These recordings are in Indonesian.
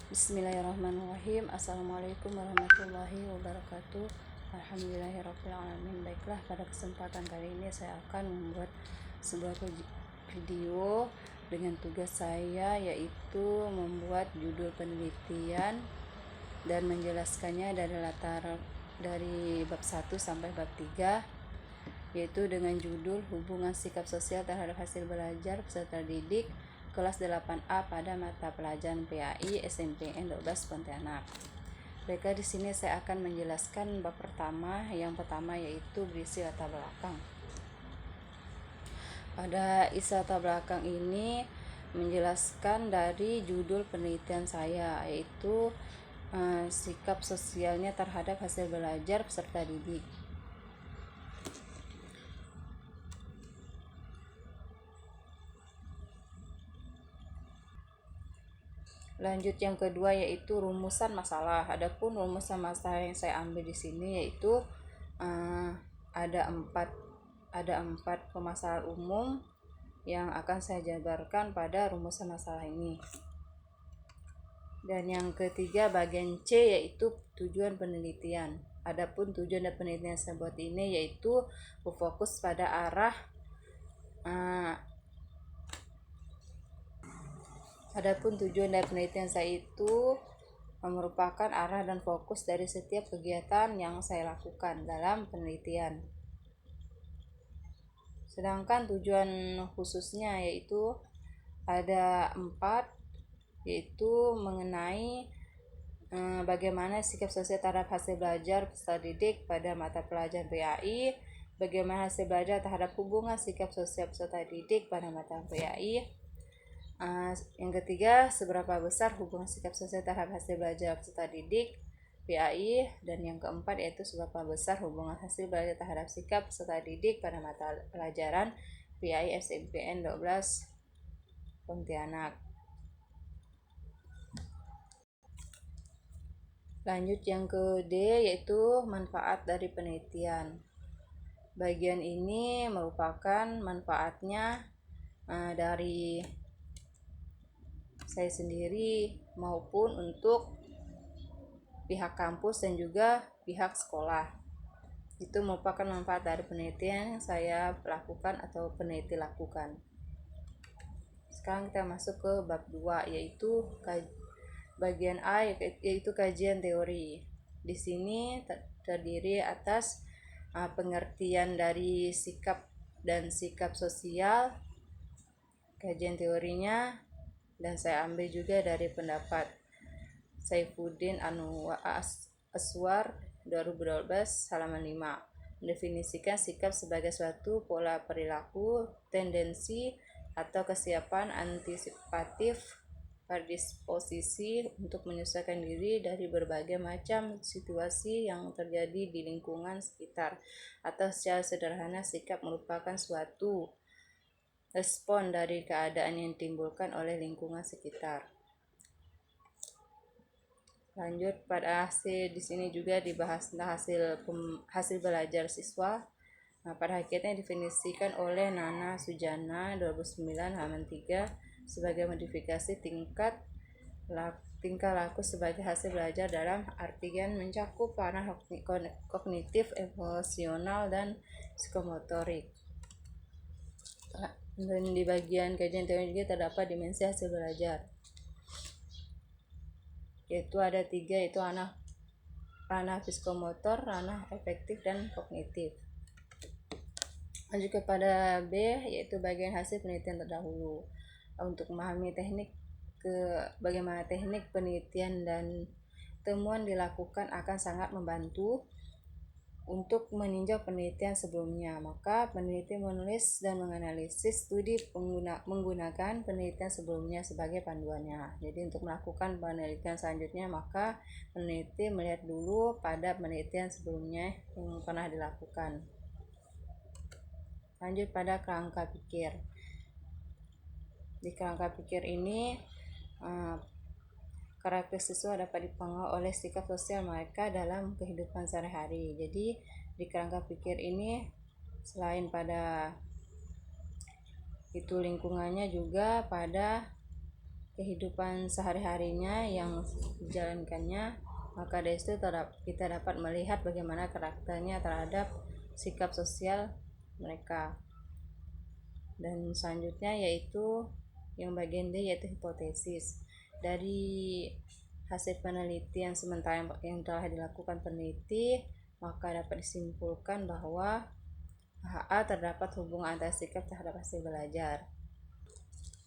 Bismillahirrahmanirrahim. Assalamualaikum warahmatullahi wabarakatuh. Alhamdulillahirrahmanirrahim. Baiklah, pada kesempatan kali ini saya akan membuat sebuah video dengan tugas saya, yaitu membuat judul penelitian dan menjelaskannya dari bab 1 sampai bab 3, yaitu dengan judul hubungan sikap sosial terhadap hasil belajar peserta didik kelas 8A pada mata pelajaran PAI SMPN 12 Pontianak. Baiklah, di sini saya akan menjelaskan bab pertama. Yang pertama yaitu berisi latar belakang. Pada isi latar belakang ini menjelaskan dari judul penelitian saya, yaitu sikap sosialnya terhadap hasil belajar peserta didik. Lanjut, yang kedua yaitu rumusan masalah. Adapun rumusan masalah yang saya ambil di sini yaitu ada empat permasalahan umum yang akan saya jabarkan pada rumusan masalah ini. Dan yang ketiga bagian C yaitu tujuan penelitian. Adapun tujuan dan penelitian yang saya buat ini yaitu berfokus pada Adapun tujuan dari penelitian saya itu merupakan arah dan fokus dari setiap kegiatan yang saya lakukan dalam penelitian. Sedangkan tujuan khususnya yaitu ada 4, yaitu mengenai bagaimana sikap sosial terhadap hasil belajar peserta didik pada mata pelajaran PAI, bagaimana hasil belajar terhadap hubungan sikap sosial peserta didik pada mata PAI. Yang ketiga, seberapa besar hubungan sikap sosial terhadap hasil belajar peserta didik PAI, dan yang keempat yaitu seberapa besar hubungan hasil belajar terhadap sikap peserta didik pada mata pelajaran PAI SMPN 12 Pontianak. Lanjut, yang ke D yaitu manfaat dari penelitian. Bagian ini merupakan manfaatnya dari saya sendiri maupun untuk pihak kampus dan juga pihak sekolah. Itu merupakan manfaat dari penelitian yang saya lakukan atau peneliti lakukan. Sekarang kita masuk ke bab 2 yaitu bagian A yaitu kajian teori. Di sini terdiri atas pengertian dari sikap dan sikap sosial, kajian teorinya, dan saya ambil juga dari pendapat Saifuddin Aswar 2012 halaman 5. Mendefinisikan sikap sebagai suatu pola perilaku, tendensi, atau kesiapan antisipatif berdisposisi untuk menyesuaikan diri dari berbagai macam situasi yang terjadi di lingkungan sekitar. Atau secara sederhana, sikap merupakan suatu respon dari keadaan yang ditimbulkan oleh lingkungan sekitar. Lanjut, pada hasil di sini juga dibahas tentang hasil belajar siswa. Pada hakikatnya definisikan oleh Nana Sujana 2009 halaman 3 sebagai modifikasi tingkah laku sebagai hasil belajar dalam artian mencakup ranah kognitif, emosional, dan psikomotorik. Dan di bagian kajian teori juga terdapat dimensi hasil belajar, yaitu ada 3, yaitu ranah psikomotor, ranah efektif, dan kognitif. Lanjut kepada B yaitu bagian hasil penelitian terdahulu. Untuk memahami bagaimana teknik penelitian dan temuan dilakukan akan sangat membantu untuk meninjau penelitian sebelumnya. Maka peneliti menulis dan menganalisis studi menggunakan penelitian sebelumnya sebagai panduannya. Jadi untuk melakukan penelitian selanjutnya, maka peneliti melihat dulu pada penelitian sebelumnya yang pernah dilakukan. Lanjut pada kerangka pikir. Di kerangka pikir ini karakter siswa dapat dipengaruhi oleh sikap sosial mereka dalam kehidupan sehari-hari. Jadi di kerangka pikir ini selain pada itu lingkungannya juga pada kehidupan sehari-harinya yang dijalankannya, maka dari itu kita dapat melihat bagaimana karakternya terhadap sikap sosial mereka. Dan selanjutnya yaitu yang bagian D, yaitu hipotesis. Dari hasil penelitian sementara yang telah dilakukan peneliti, maka dapat disimpulkan bahwa HA terdapat hubungan antara sikap terhadap hasil belajar.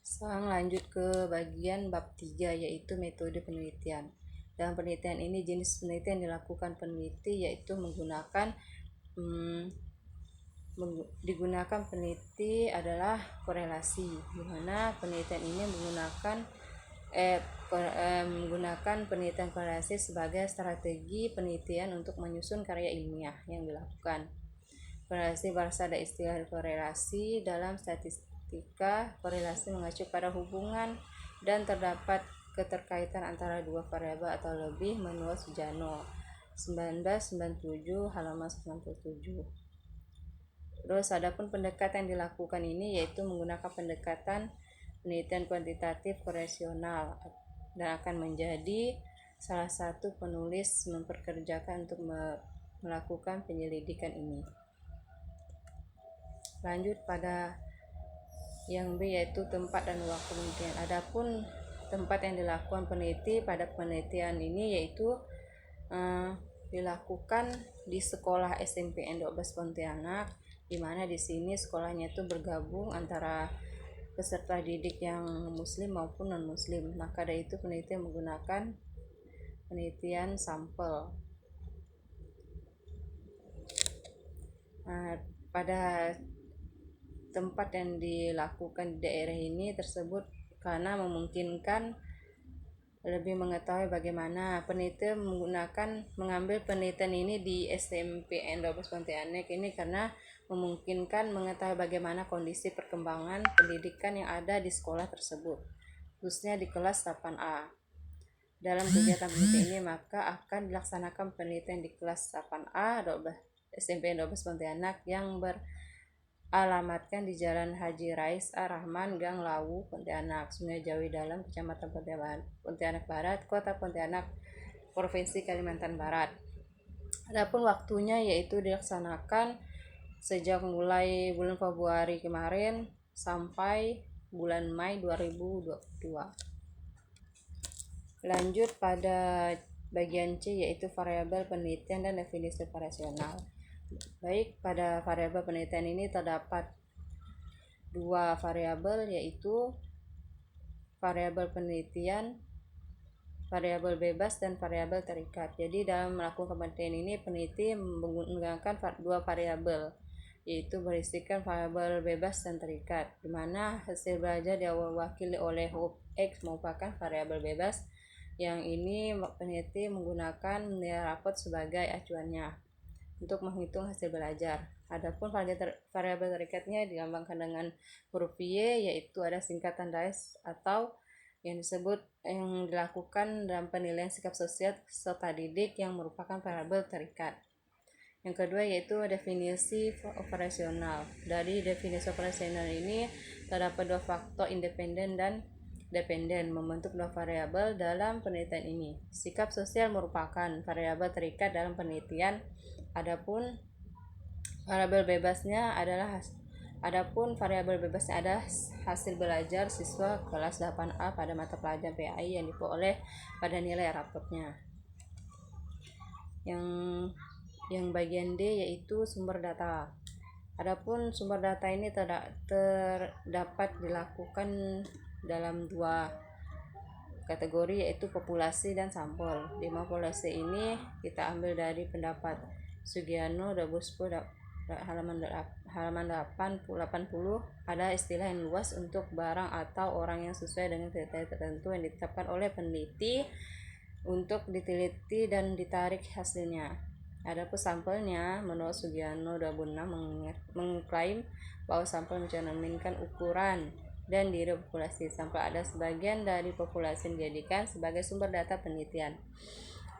Sekarang lanjut ke bagian bab 3, yaitu metode penelitian. Dalam penelitian ini, jenis penelitian yang dilakukan peneliti yaitu digunakan peneliti adalah korelasi, di mana penelitian ini menggunakan penelitian korelasi sebagai strategi penelitian untuk menyusun karya ilmiah yang dilakukan. Korelasi berasal dari istilah korelasi dalam statistika. Korelasi mengacu pada hubungan dan terdapat keterkaitan antara dua variabel atau lebih, menurut Sujano 1997 halaman 97. Terus adapun pendekatan yang dilakukan ini yaitu menggunakan pendekatan penelitian kuantitatif korelasional dan akan menjadi salah satu penulis memperkerjakan untuk melakukan penyelidikan ini. Lanjut pada yang B, yaitu tempat dan waktu penelitian. Adapun tempat yang dilakukan peneliti pada penelitian ini yaitu dilakukan di sekolah SMPN 12 Pontianak, di mana di sini sekolahnya itu bergabung antara peserta didik yang muslim maupun non muslim. Maka dari itu penelitian menggunakan penelitian sampel. Pada tempat yang dilakukan di daerah ini tersebut karena memungkinkan lebih mengetahui bagaimana penelitian mengambil penelitian ini di SMPN 12 Pontianak ini karena memungkinkan mengetahui bagaimana kondisi perkembangan pendidikan yang ada di sekolah tersebut, khususnya di kelas 8A. Dalam kegiatan penelitian ini maka akan dilaksanakan penelitian di kelas 8A SMPN 12 Pontianak yang beralamatkan di Jalan Haji Rais Ar-Rahman, Gang Lawu, Pontianak, Sungai Jawi Dalam, Kecamatan Pontianak Barat, Kota Pontianak, Provinsi Kalimantan Barat. Adapun waktunya yaitu dilaksanakan sejak mulai bulan Februari kemarin sampai bulan Mei 2022. Lanjut pada bagian C, yaitu variabel penelitian dan definisi operasional. Baik, pada variabel penelitian ini terdapat dua variabel, yaitu variabel penelitian, variabel bebas, dan variabel terikat. Jadi dalam melakukan penelitian ini peneliti menggunakan dua variabel, yaitu berisikan variabel bebas dan terikat, di mana hasil belajar diwakili oleh huruf X merupakan variabel bebas. Yang ini peneliti menggunakan nilai rapot sebagai acuannya untuk menghitung hasil belajar. Adapun variabel terikatnya dilambangkan dengan huruf Y, yaitu ada singkatan dari atau yang dilakukan dalam penilaian sikap sosial serta didik yang merupakan variabel terikat. Yang kedua yaitu definisi operasional. Dari definisi operasional ini terdapat dua faktor independen dan dependen membentuk dua variabel dalam penelitian ini. Sikap sosial merupakan variabel terikat dalam penelitian. Adapun variabel bebasnya adalah hasil belajar siswa kelas 8A pada mata pelajaran PAI yang diperoleh pada nilai rapotnya. Yang bagian D yaitu sumber data. Adapun sumber data ini terdapat dilakukan dalam dua kategori, yaitu populasi dan sampel. Di populasi ini kita ambil dari pendapat Sugiano Dabuspo halaman 80. Ada istilah yang luas untuk barang atau orang yang sesuai dengan kriteria tertentu yang ditetapkan oleh peneliti untuk diteliti dan ditarik hasilnya. Adapun sampelnya, menurut Sugiano 26 mengklaim bahwa sampel mencerminkan ukuran dan diri populasi. Sampel ada sebagian dari populasi dijadikan sebagai sumber data penelitian.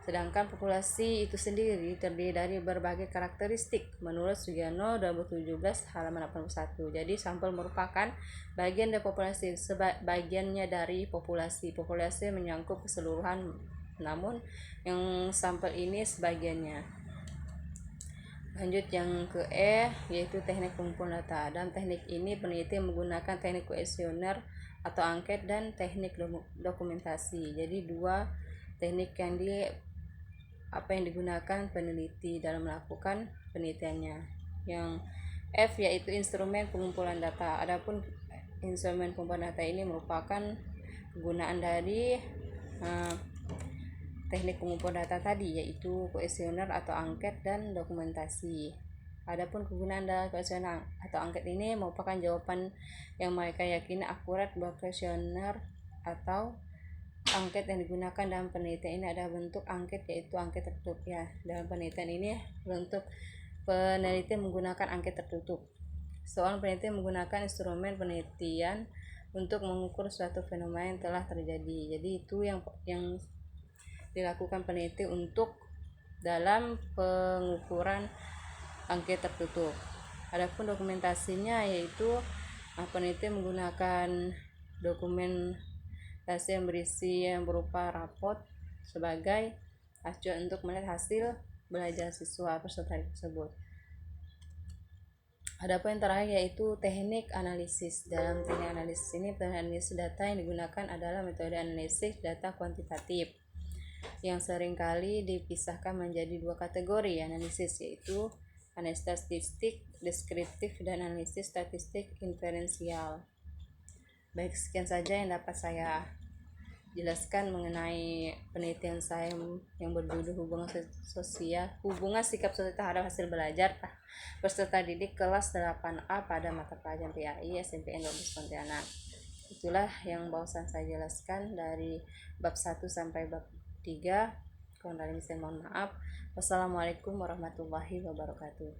Sedangkan populasi itu sendiri terdiri dari berbagai karakteristik menurut Sugiono 2017 halaman 81. Jadi sampel merupakan bagian dari populasi, bagiannya dari populasi. Populasi menyangkut keseluruhan, namun yang sampel ini sebagiannya. Lanjut yang ke E, yaitu teknik pengumpulan data. Dalam teknik ini peneliti menggunakan teknik kuesioner atau angket dan teknik dokumentasi. Jadi dua teknik yang yang digunakan peneliti dalam melakukan penelitiannya. Yang F yaitu instrumen pengumpulan data. Adapun instrumen pengumpulan data ini merupakan kegunaan dari teknik pengumpulan data tadi, yaitu kuesioner atau angket dan dokumentasi. Adapun kegunaan dari kuesioner atau angket ini merupakan jawaban yang mereka yakini akurat bahwa kuesioner atau angket yang digunakan dalam penelitian ini adalah bentuk angket, yaitu angket tertutup ya. Dalam penelitian ini bentuk peneliti menggunakan angket tertutup. Seorang peneliti menggunakan instrumen penelitian untuk mengukur suatu fenomena yang telah terjadi. Jadi itu yang dilakukan peneliti untuk dalam pengukuran angket tertutup. Adapun dokumentasinya yaitu peneliti menggunakan dokumen yang berisi yang berupa raport sebagai acuan untuk melihat hasil belajar siswa peserta tersebut. Adapun yang terakhir yaitu teknik analisis. Dalam teknik analisis ini, analisis data yang digunakan adalah metode analisis data kuantitatif yang seringkali dipisahkan menjadi dua kategori analisis, yaitu analisis statistik deskriptif dan analisis statistik inferensial. Baik, sekian saja yang dapat saya jelaskan mengenai penelitian saya yang berjudul hubungan sikap sosial terhadap hasil belajar peserta didik kelas 8A pada mata pelajaran PAI SMPN 12 Pontianak. Itulah yang barusan saya jelaskan dari bab 1 sampai bab 3. Kurang dari mohon maaf. Wassalamualaikum warahmatullahi wabarakatuh.